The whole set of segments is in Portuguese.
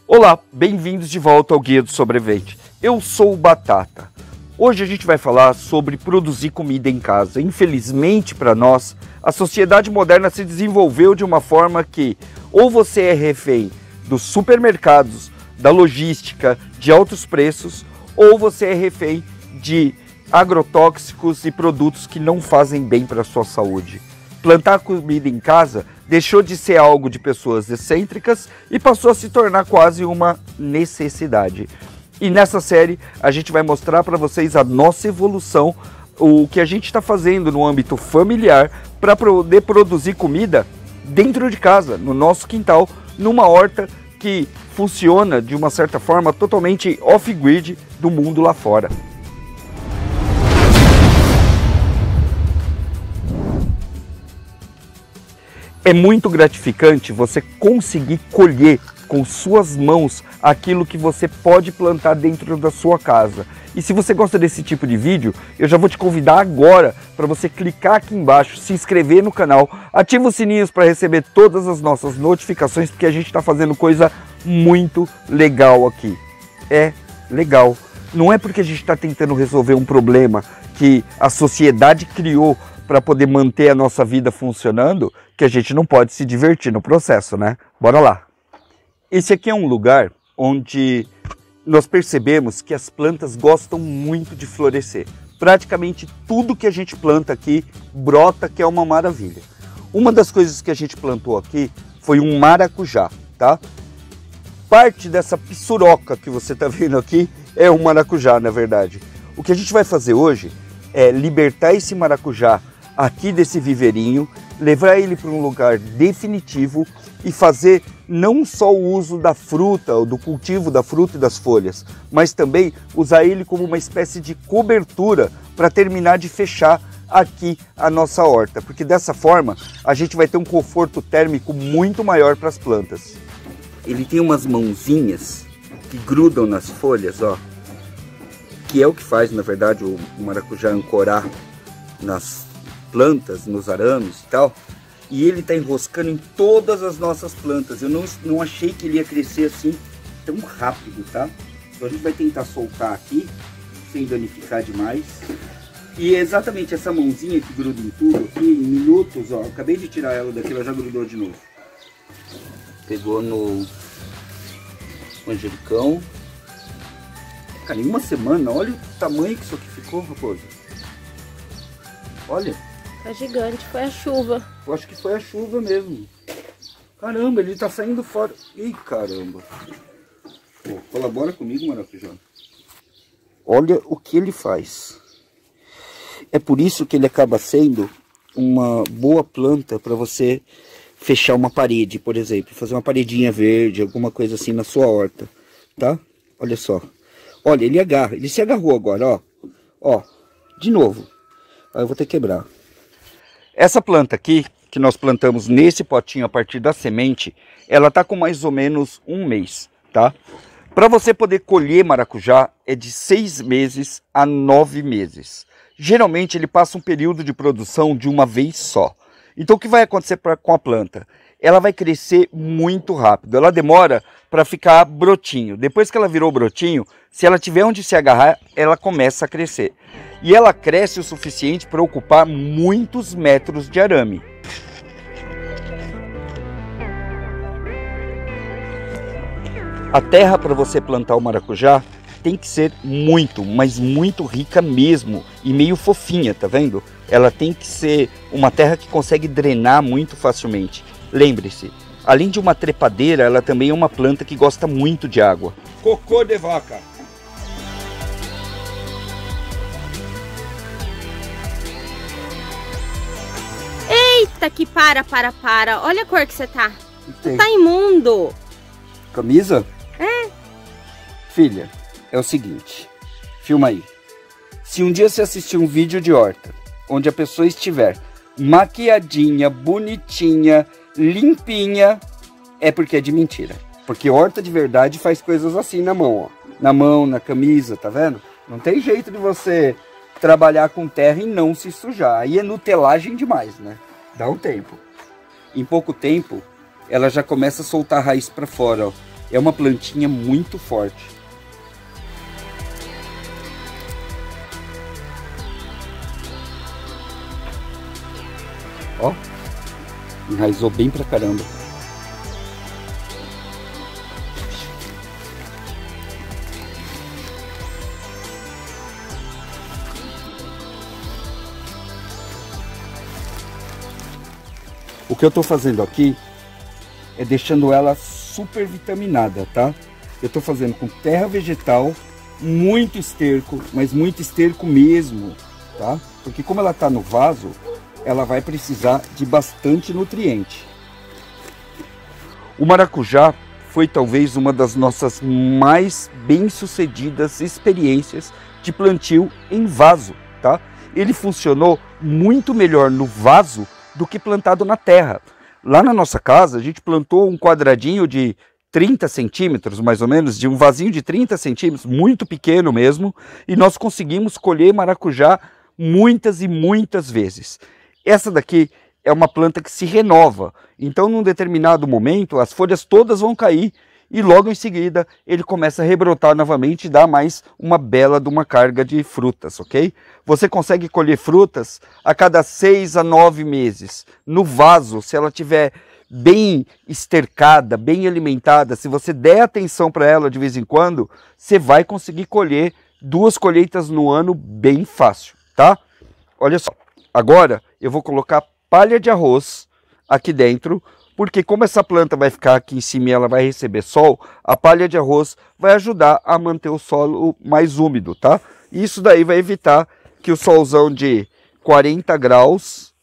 Olá, bem-vindos de volta ao Guia do Sobrevivente. Eu sou o Batata. Hoje a gente vai falar sobre produzir comida em casa. Infelizmente para nós, a sociedade moderna se desenvolveu de uma forma que ou você é refém dos supermercados, da logística, de altos preços, ou você é refém de agrotóxicos e produtos que não fazem bem para a sua saúde. Plantar comida em casa deixou de ser algo de pessoas excêntricas e passou a se tornar quase uma necessidade. E nessa série a gente vai mostrar para vocês a nossa evolução, o que a gente está fazendo no âmbito familiar para poder produzir comida dentro de casa, no nosso quintal, numa horta que funciona de uma certa forma totalmente off-grid do mundo lá fora. É muito gratificante você conseguir colher com suas mãos aquilo que você pode plantar dentro da sua casa. E se você gosta desse tipo de vídeo, eu já vou te convidar agora para você clicar aqui embaixo, se inscrever no canal, ativa os sininhos para receber todas as nossas notificações, porque a gente está fazendo coisa muito legal aqui. É legal. Não é porque a gente está tentando resolver um problema que a sociedade criou para poder manter a nossa vida funcionando, que a gente não pode se divertir no processo, né? Bora lá! Esse aqui é um lugar onde nós percebemos que as plantas gostam muito de florescer. Praticamente tudo que a gente planta aqui brota, que é uma maravilha. Uma das coisas que a gente plantou aqui foi um maracujá, tá? Parte dessa pissuroca que você está vendo aqui é um maracujá, na verdade. O que a gente vai fazer hoje é libertar esse maracujá aqui desse viveirinho, levar ele para um lugar definitivo e fazer não só o uso da fruta, ou do cultivo da fruta e das folhas, mas também usar ele como uma espécie de cobertura para terminar de fechar aqui a nossa horta, porque dessa forma a gente vai ter um conforto térmico muito maior para as plantas. Ele tem umas mãozinhas que grudam nas folhas, ó, que é o que faz, na verdade, o maracujá ancorar nas plantas, nos arames e tal, e ele está enroscando em todas as nossas plantas. Eu não achei que ele ia crescer assim tão rápido, tá? Então a gente vai tentar soltar aqui, sem danificar demais. E é exatamente essa mãozinha que gruda em tudo aqui, em minutos, ó, eu acabei de tirar ela daqui, ela já grudou de novo. Pegou no manjericão. Cara, em uma semana, olha o tamanho que isso aqui ficou, raposa. Olha. Tá gigante, foi a chuva. Eu acho que foi a chuva mesmo. Caramba, ele tá saindo fora. Ih, caramba. Pô, colabora comigo, maracujá. Olha o que ele faz. É por isso que ele acaba sendo uma boa planta para você fechar uma parede, por exemplo. Fazer uma paredinha verde, alguma coisa assim na sua horta, tá? Olha só. Olha, ele agarra. Ele se agarrou agora, ó. Ó, de novo. Aí eu vou ter que quebrar. Essa planta aqui, que nós plantamos nesse potinho a partir da semente, ela tá com mais ou menos um mês, tá? Para você poder colher maracujá é de 6 meses a 9 meses. Geralmente ele passa um período de produção de uma vez só. Então o que vai acontecer com a planta? Ela vai crescer muito rápido, ela demora para ficar brotinho. Depois que ela virou brotinho, se ela tiver onde se agarrar, ela começa a crescer. E ela cresce o suficiente para ocupar muitos metros de arame. A terra para você plantar o maracujá tem que ser muito, mas muito rica mesmo e meio fofinha, tá vendo? Ela tem que ser uma terra que consegue drenar muito facilmente. Lembre-se, além de uma trepadeira, ela também é uma planta que gosta muito de água. Cocô de vaca. Eita, que para. Olha a cor que você tá. Você tá imundo. Camisa? É. Filha, é o seguinte. Filma aí. Se um dia você assistir um vídeo de horta, onde a pessoa estiver maquiadinha, bonitinha, limpinha, é porque é de mentira. Porque horta de verdade faz coisas assim na mão, ó. Na mão, na camisa, tá vendo? Não tem jeito de você trabalhar com terra e não se sujar. Aí é nutelagem demais, né? Dá um tempo. Em pouco tempo, ela já começa a soltar a raiz para fora, ó. É uma plantinha muito forte. Ó, enraizou bem pra caramba. O que eu tô fazendo aqui é deixando ela super vitaminada, tá? Eu tô fazendo com terra vegetal, muito esterco, mas muito esterco mesmo, tá? Porque como ela tá no vaso, ela vai precisar de bastante nutriente. O maracujá foi talvez uma das nossas mais bem-sucedidas experiências de plantio em vaso, tá? Ele funcionou muito melhor no vaso do que plantado na terra. Lá na nossa casa, a gente plantou um quadradinho de 30 centímetros, mais ou menos, de um vasinho de 30 centímetros, muito pequeno mesmo, e nós conseguimos colher maracujá muitas e muitas vezes. Essa daqui é uma planta que se renova, então num determinado momento as folhas todas vão cair e logo em seguida ele começa a rebrotar novamente e dá mais uma bela de uma carga de frutas, ok? Você consegue colher frutas a cada 6 a 9 meses. No vaso, se ela tiver bem estercada, bem alimentada, se você der atenção para ela de vez em quando, você vai conseguir colher 2 colheitas no ano bem fácil, tá? Olha só, agora eu vou colocar palha de arroz aqui dentro, porque como essa planta vai ficar aqui em cima e ela vai receber sol, a palha de arroz vai ajudar a manter o solo mais úmido, tá? Isso daí vai evitar que o solzão de 40 graus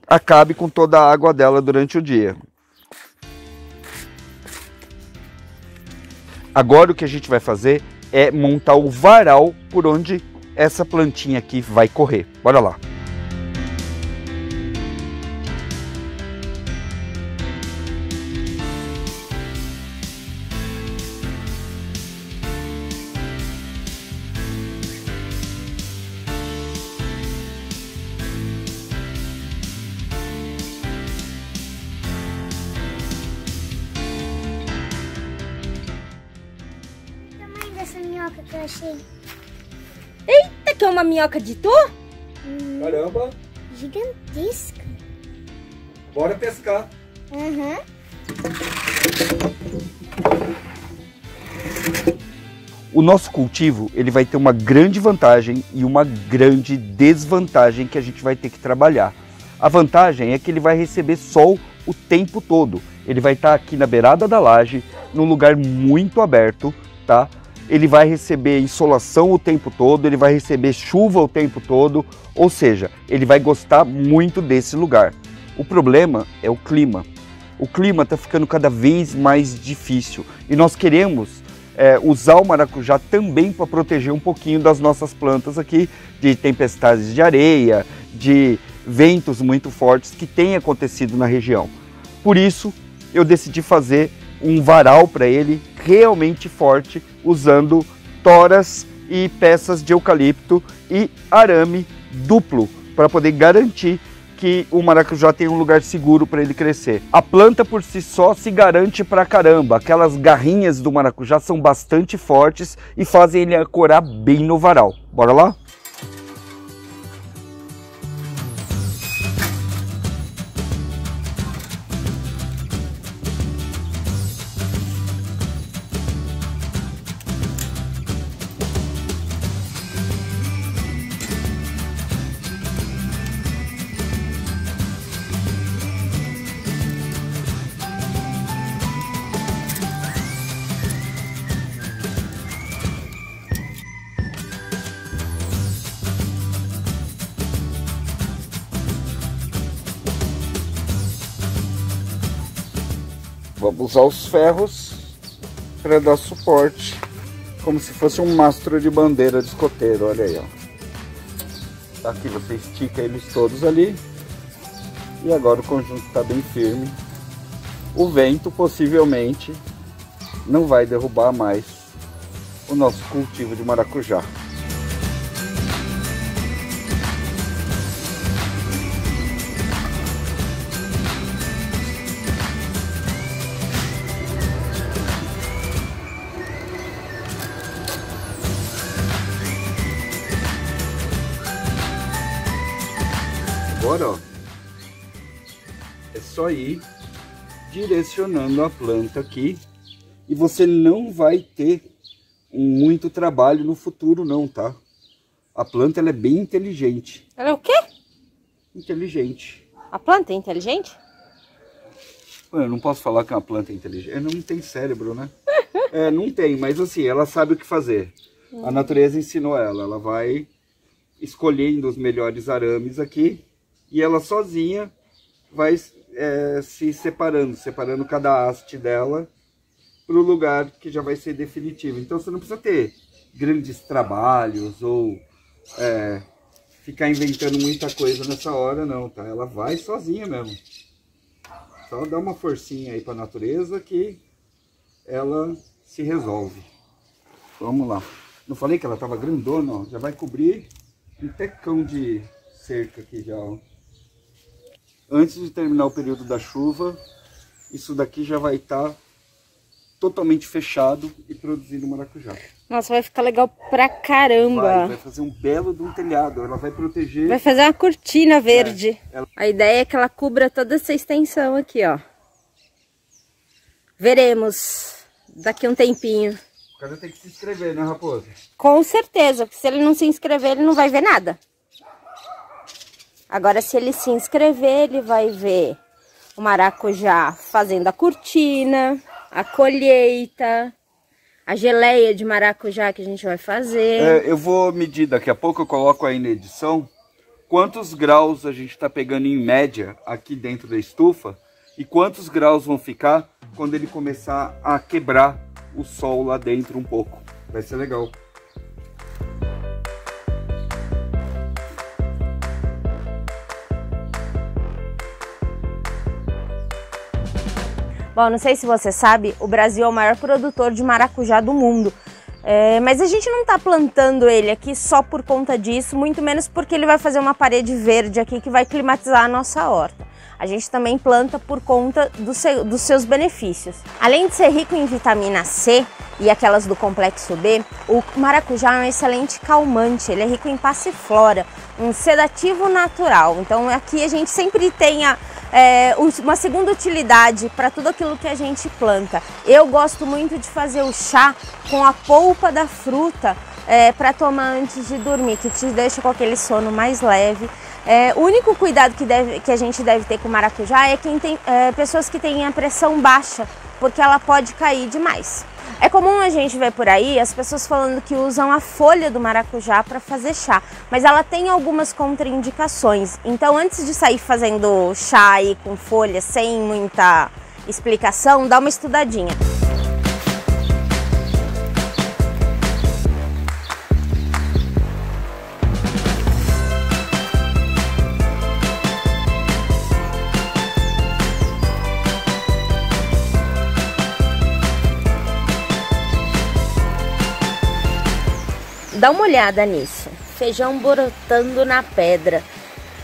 acabe com toda a água dela durante o dia. Agora o que a gente vai fazer é montar o varal por onde essa plantinha aqui vai correr. Bora lá. Essa minhoca que eu achei. Eita, que é uma minhoca de tu? Caramba! Gigantesca. Bora pescar! Uhum. O nosso cultivo ele vai ter uma grande vantagem e uma grande desvantagem que a gente vai ter que trabalhar. A vantagem é que ele vai receber sol o tempo todo. Ele vai estar aqui na beirada da laje, num lugar muito aberto, tá? Ele vai receber insolação o tempo todo, ele vai receber chuva o tempo todo, ou seja, ele vai gostar muito desse lugar. O problema é o clima. O clima está ficando cada vez mais difícil e nós queremos usar o maracujá também para proteger um pouquinho das nossas plantas aqui de tempestades de areia, de ventos muito fortes que têm acontecido na região. Por isso, eu decidi fazer um varal para ele realmente forte, usando toras e peças de eucalipto e arame duplo, para poder garantir que o maracujá tem um lugar seguro para ele crescer. A planta por si só se garante pra caramba, aquelas garrinhas do maracujá são bastante fortes e fazem ele ancorar bem no varal. Bora lá? Vamos usar os ferros para dar suporte, como se fosse um mastro de bandeira de escoteiro, olha aí, ó. Aqui você estica eles todos ali, e agora o conjunto está bem firme. O vento possivelmente não vai derrubar mais o nosso cultivo de maracujá. agora, ó, é só ir direcionando a planta aqui e você não vai ter muito trabalho no futuro não, tá? A planta, ela é bem inteligente. Ela é o quê? Inteligente. A planta é inteligente? Eu não posso falar que uma planta é inteligente. Ela não tem cérebro, né? Não tem, mas assim, ela sabe o que fazer. A natureza ensinou ela. Ela vai escolhendo os melhores arames aqui e ela sozinha vai se separando cada haste dela para o lugar que já vai ser definitivo. Então você não precisa ter grandes trabalhos ou ficar inventando muita coisa nessa hora não, tá? Ela vai sozinha mesmo. Só dá uma forcinha aí para a natureza que ela se resolve. Vamos lá. Não falei que ela estava grandona, ó. Já vai cobrir um tecão de cerca aqui já, ó. Antes de terminar o período da chuva, isso daqui já vai estar totalmente fechado e produzindo maracujá. Nossa, vai ficar legal pra caramba. Vai fazer um belo de um telhado. Ela vai proteger... Vai fazer uma cortina verde. A ideia é que ela cubra toda essa extensão aqui, ó. Veremos daqui a um tempinho. O cara tem que se inscrever, né, Raposa? Com certeza, porque se ele não se inscrever, ele não vai ver nada. Agora, se ele se inscrever, ele vai ver o maracujá fazendo a cortina, a colheita, a geleia de maracujá que a gente vai fazer. Eu vou medir, daqui a pouco eu coloco aí na edição, quantos graus a gente está pegando em média aqui dentro da estufa e quantos graus vão ficar quando ele começar a quebrar o sol lá dentro um pouco. Vai ser legal. Bom, não sei se você sabe, o Brasil é o maior produtor de maracujá do mundo. Mas a gente não está plantando ele aqui só por conta disso, muito menos porque ele vai fazer uma parede verde aqui que vai climatizar a nossa horta. A gente também planta por conta dos seus benefícios. Além de ser rico em vitamina C e aquelas do complexo B, o maracujá é um excelente calmante, ele é rico em passiflora, um sedativo natural. Então aqui a gente sempre tem uma segunda utilidade para tudo aquilo que a gente planta. Eu gosto muito de fazer o chá com a polpa da fruta para tomar antes de dormir, que te deixa com aquele sono mais leve. O único cuidado que a gente deve ter com o maracujá é quem tem pessoas que têm a pressão baixa, porque ela pode cair demais. É comum a gente ver por aí as pessoas falando que usam a folha do maracujá para fazer chá, mas ela tem algumas contraindicações. Então, antes de sair fazendo chá aí com folha sem muita explicação, dá uma estudadinha. Dá uma olhada nisso, feijão brotando na pedra.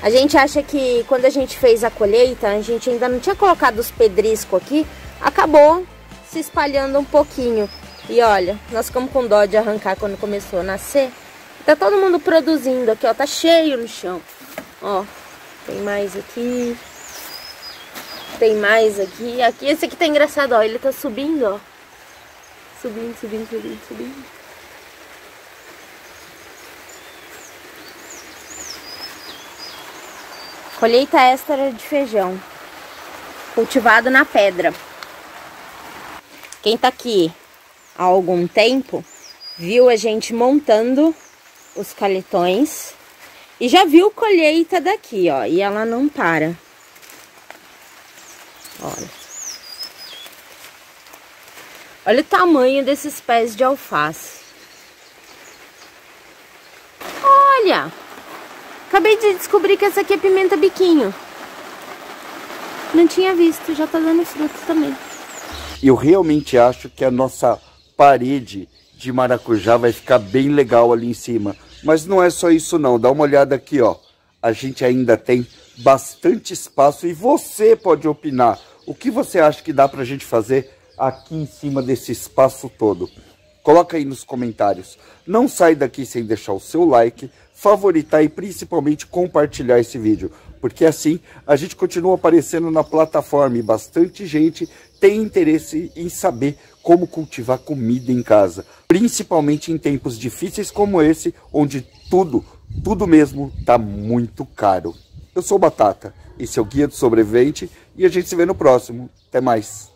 A gente acha que quando a gente fez a colheita, a gente ainda não tinha colocado os pedriscos aqui, acabou se espalhando um pouquinho. E olha, nós ficamos com dó de arrancar quando começou a nascer. Tá todo mundo produzindo aqui, ó, tá cheio no chão. Ó, tem mais aqui, tem mais aqui. Aqui, esse aqui tá engraçado, ó, ele tá subindo, ó. Subindo, subindo, subindo, subindo. Colheita extra de feijão, cultivado na pedra. Quem tá aqui há algum tempo, viu a gente montando os caletões e já viu colheita daqui, ó, e ela não para. Olha. Olha o tamanho desses pés de alface. Olha! Acabei de descobrir que essa aqui é pimenta biquinho. Não tinha visto, já tá dando fruto também. Eu realmente acho que a nossa parede de maracujá vai ficar bem legal ali em cima. Mas não é só isso não, dá uma olhada aqui, ó. A gente ainda tem bastante espaço e você pode opinar. O que você acha que dá pra gente fazer aqui em cima desse espaço todo? Coloca aí nos comentários. Não sai daqui sem deixar o seu like, favoritar e principalmente compartilhar esse vídeo. porque assim a gente continua aparecendo na plataforma e bastante gente tem interesse em saber como cultivar comida em casa, principalmente em tempos difíceis como esse, onde tudo mesmo tá muito caro. Eu sou o Batata, esse é o Guia do Sobrevivente e a gente se vê no próximo. Até mais!